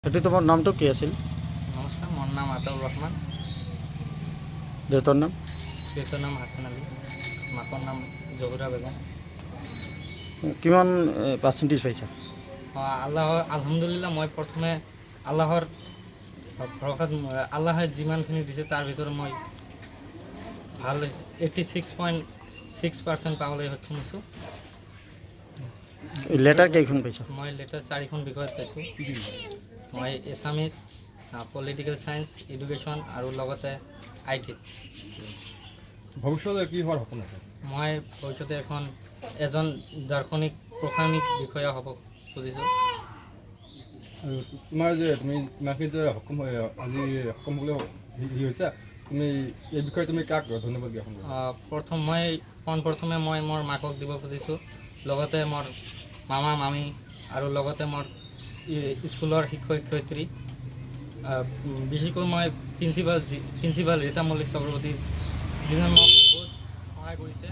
সেইটো তোমাৰ নামটো কি আছিল? নমস্কাৰ, মোৰ নাম আতাউৰ ৰহমান। দেউতাৰ নাম? দেউতাৰ নাম হাছান আলী, মাকৰ নাম জহুৰা বেগম। কিমান পাৰ্চেণ্টেজ পাইছা? আলহামদুলিল্লাহ, মই প্ৰথমে আল্লাহৰ ভৰসাত আল্লাহে যিমানখিনি দিছে তাৰ ভিতৰত মই ভাল 86.6% পাবলৈ সক্ষম হৈছোঁ। লেটাৰ কেইখন পাইছা? মই লেটাৰ 4খন বিষয়ত পাইছোঁ। মই এছামিছ, পলিটিকেল ছায়েন্স, এডুকেশ্যন আৰু লগতে IT। ভৱিষ্যতে কি হোৱাৰ সপোন আছে? মই ভৱিষ্যতে এজন দাৰ্শনিক প্ৰশাসনিক বিষয়া হ'ব খুজিছোঁ। আৰু তোমাৰ যে তুমি ইমানখিনি যে সক্ষম হ'বলৈ হৈছা, তুমি এই বিষয়ে তুমি কাক ধন্যবাদ জ্ঞাপন কৰিবা? প্ৰথমে মই মোৰ মাকক দিব খুজিছোঁ, লগতে মোৰ মামা মামী আৰু লগতে মোৰ স্কুলৰ শিক্ষক শিক্ষয়িত্ৰী, বিশেষকৈ মই প্ৰিন্সিপাল ৰীতা মল্লিক চক্ৰৱৰ্তী, যিজনে মোক বহুত সহায় কৰিছে।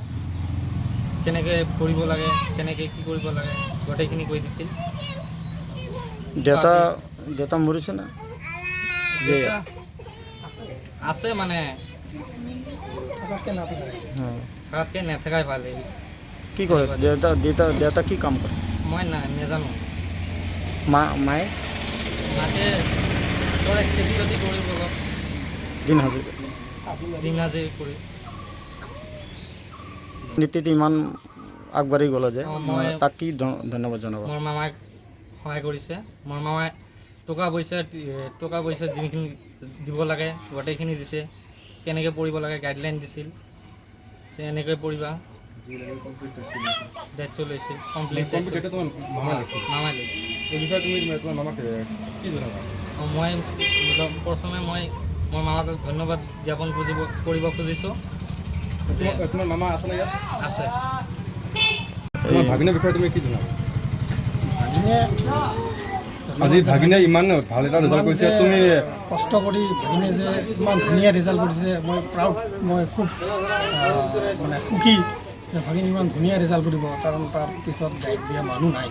কেনেকৈ পঢ়িব লাগে, কেনেকৈ কি কৰিব লাগে গোটেইখিনি কৈ দিছিল। দেউতা মৰিছে না? আছে মানে থকাতকৈ নেথাকাই ভাল। কি কৰে দেউতা কি কাম কৰে? মই নাজানো। মায়ে মাকে কৰে খেতি বাতি কৰিব, অলপ দিন হাজিৰা কৰি। নীতিত ইমান আগবাঢ়ি গ'ল যে মই তাক কি ধন্যবাদ জনাব? মোৰ মামাক সহায় কৰিছে। মোৰ মামাই টকা পইচা যিখিনি দিব লাগে গোটেইখিনি দিছে। কেনেকৈ পঢ়িব লাগে গাইডলাইন দিছিল যে এনেকৈ পঢ়িবা, দায়িত্ব লৈছিল। কমপ্লিট মামাই লৈছিল। এই বিষয়ে তুমি তোমাৰ মামাক কি জনাবা? মই প্ৰথমে মোৰ মামাক ধন্যবাদ জ্ঞাপন কৰিব খুজিছোঁ। তোমাৰ মামা আছে নে ইয়াত? আছে। তোমাৰ ভাগিনৰ বিষয়ে তুমি কি জনাবা? আজি ভাগিনে ইমান ভাল এটা ৰিজাল্ট কৰিছে, তুমি কষ্ট কৰি ভাগিনে যে ইমান ধুনীয়া ৰিজাল্ট কৰিছে, মই প্ৰাউড, মই খুব মানে সুখী যে ভাগিনে ইমান ধুনীয়া ৰিজাল্ট কৰিব। কাৰণ তাৰ পিছত গাইড দিয়া মানুহ নাই,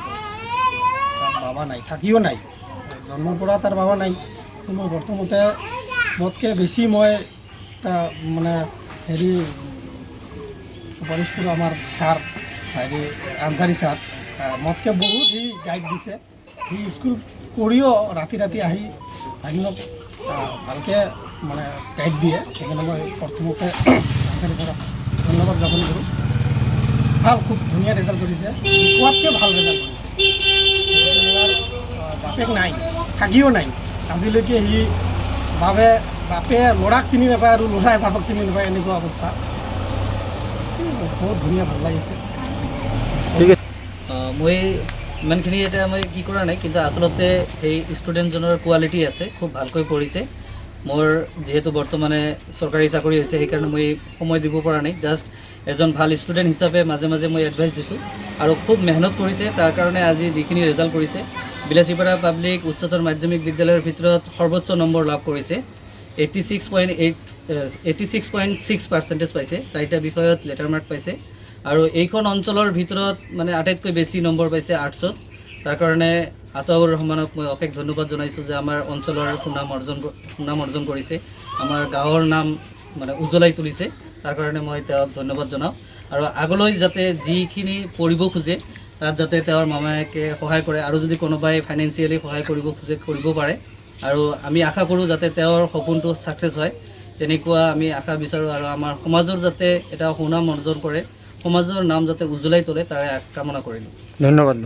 তাৰ বাবা নাই, থাকিও নাই, জন্মৰ পৰা তাৰ বাবা নাই। মই প্ৰথমতে মোতকৈ বেছি মই মানে সুপাৰিশ কৰোঁ আমাৰ ছাৰ আনচাৰী ছাৰ, মোতকৈ বহুত সি গাইড দিছে। সি স্কুল কৰিও ৰাতি আহি ভাগিনক ভালকৈ মানে গাইড দিয়ে। সেইকাৰণে মই প্ৰথমতে আনচাৰী ছাৰক ধন্যবাদ জ্ঞাপন কৰোঁ। খুব ধুনীয়া ৰিজাল্ট কৰিছে, কোৱাতকৈ ভাল ৰিজাল্ট কৰিছে। বাপেক নাই, থাকিও নাই আজিলৈকে। সি বাপে ল'ৰাক চিনি নাপায় আৰু ল'ৰাই বাপক চিনি নাপায়, এনেকুৱা অৱস্থা। বহুত ধুনীয়া, ভাল লাগিছে। ঠিক আছে। মই ইমানখিনি এতিয়া মই কি কৰা নাই, কিন্তু আচলতে এই ষ্টুডেণ্টজনৰ কোৱালিটি আছে, খুব ভালকৈ পঢ়িছে। মোৰ যিহেতু বৰ্তমানে চৰকাৰী চাকৰি হৈছে, সেইকাৰণে মই সময় দিব পৰা নাই। জাষ্ট এজন ভাল ষ্টুডেণ্ট হিচাপে মাজে মাজে মই এডভাইচ দিছোঁ আৰু খুব মেহনত কৰিছে। তাৰ কাৰণে আজি যিখিনি ৰিজাল্ট কৰিছে, বিলাচীপাৰা পাব্লিক উচ্চতৰ মাধ্যমিক বিদ্যালয়ৰ ভিতৰত সৰ্বোচ্চ নম্বৰ লাভ কৰিছে। 86.6% পাইছে। 4টা বিষয়ত লেটাৰ মাৰ্ক পাইছে আৰু এইখন অঞ্চলৰ ভিতৰত মানে আটাইতকৈ বেছি নম্বৰ পাইছে আৰ্টছত। তাৰ কাৰণে আতাউৰ ৰহমানক মই অশেষ ধন্যবাদ জনাইছোঁ যে আমাৰ অঞ্চলৰ সুনাম অৰ্জন কৰিছে, আমাৰ গাঁৱৰ নাম মানে উজ্বলাই তুলিছে। তাৰ কাৰণে মই তেওঁক ধন্যবাদ জনাওঁ। আৰু আগলৈ যাতে যিখিনি পঢ়িব খোজে তাত যাতে তেওঁৰ মামায়েকে সহায় কৰে, আৰু যদি কোনোবাই ফাইনেন্সিয়েলি সহায় কৰিব খোজে কৰিব পাৰে। আৰু আমি আশা কৰোঁ যাতে তেওঁৰ সপোনটো ছাকচেছ হয়, তেনেকুৱা আমি আশা বিচাৰোঁ। আৰু আমাৰ সমাজৰ যাতে এটা সুনাম অৰ্জন কৰে, সমাজৰ নাম যাতে উজ্বলাই তোলে, তাৰে কামনা কৰিলোঁ। ধন্যবাদ।